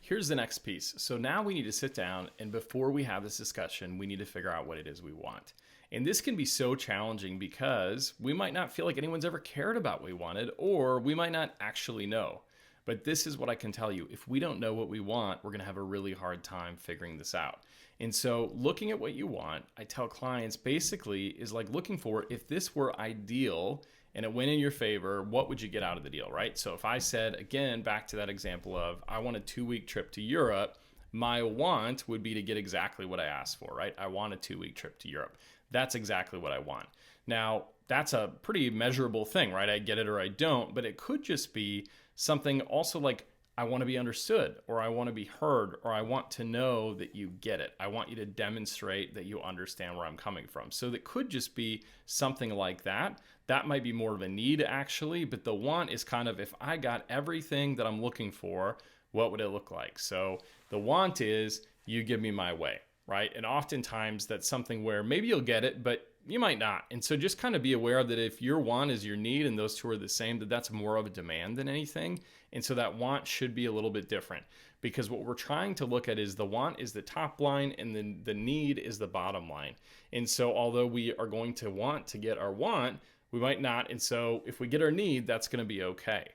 Here's the next piece. So now we need to sit down, and before we have this discussion, we need to figure out what it is we want. And this can be so challenging because we might not feel like anyone's ever cared about what we wanted, or we might not actually know. But this is what I can tell you. If we don't know what we want, we're going to have a really hard time figuring this out. And so looking at what you want, I tell clients basically is like looking for, if this were ideal and it went in your favor, what would you get out of the deal, right? So if I said, again, back to that example of I want a 2-week trip to Europe, my want would be to get exactly what I asked for, right? I want a 2-week trip to Europe. That's exactly what I want. Now, that's a pretty measurable thing, right? I get it or I don't, but it could just be something also like I want to be understood, or I want to be heard, or I want to know that you get it. I want you to demonstrate that you understand where I'm coming from. So that could just be something like that. That might be more of a need actually, but the want is kind of, if I got everything that I'm looking for, what would it look like? So the want is you give me my way, right? And oftentimes that's something where maybe you'll get it, but you might not. And so just kind of be aware that if your want is your need and those two are the same, that's more of a demand than anything. And so that want should be a little bit different, because what we're trying to look at is the want is the top line and then the need is the bottom line. And so although we are going to want to get our want, we might not. And so if we get our need, that's going to be okay.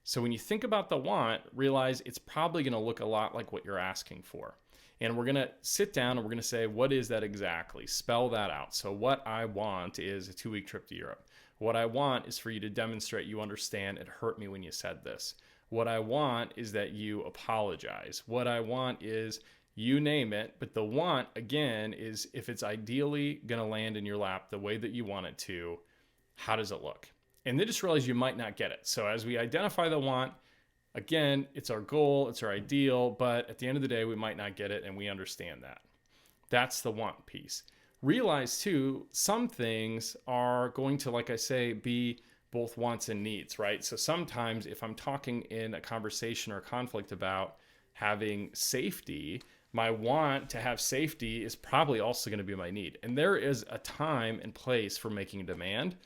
So when you think about the want, realize it's probably going to look a lot like what you're asking for. And we're going to sit down and we're going to say, what is that exactly? Spell that out. So what I want is a 2-week trip to Europe. What I want is for you to demonstrate you understand it hurt me when you said this. What I want is that you apologize. What I want is you name it. But the want, again, is if it's ideally going to land in your lap the way that you want it to, how does it look? And then just realize you might not get it. So as we identify the want, again, it's our goal, it's our ideal, but at the end of the day, we might not get it, and we understand that. That's the want piece. Realize too, some things are going to, like I say, be both wants and needs, right? So sometimes if I'm talking in a conversation or a conflict about having safety, my want to have safety is probably also going to be my need. And there is a time and place for making a demand.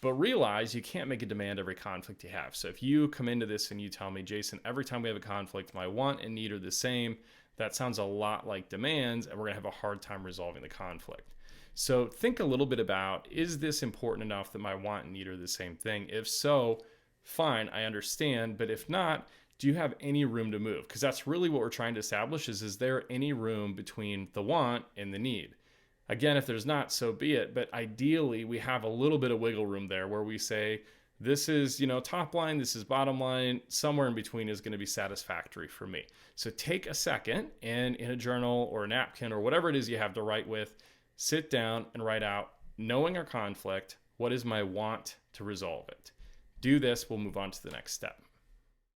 But realize you can't make a demand every conflict you have. So if you come into this and you tell me, Jason, every time we have a conflict, my want and need are the same, that sounds a lot like demands, and we're going to have a hard time resolving the conflict. So think a little bit about, is this important enough that my want and need are the same thing? If so, fine, I understand. But if not, do you have any room to move? Because that's really what we're trying to establish is there any room between the want and the need? Again, if there's not, so be it. But ideally, we have a little bit of wiggle room there where we say, this is, top line, this is bottom line, somewhere in between is going to be satisfactory for me. So take a second and in a journal or a napkin or whatever it is you have to write with, sit down and write out, knowing our conflict, what is my want to resolve it? Do this, we'll move on to the next step.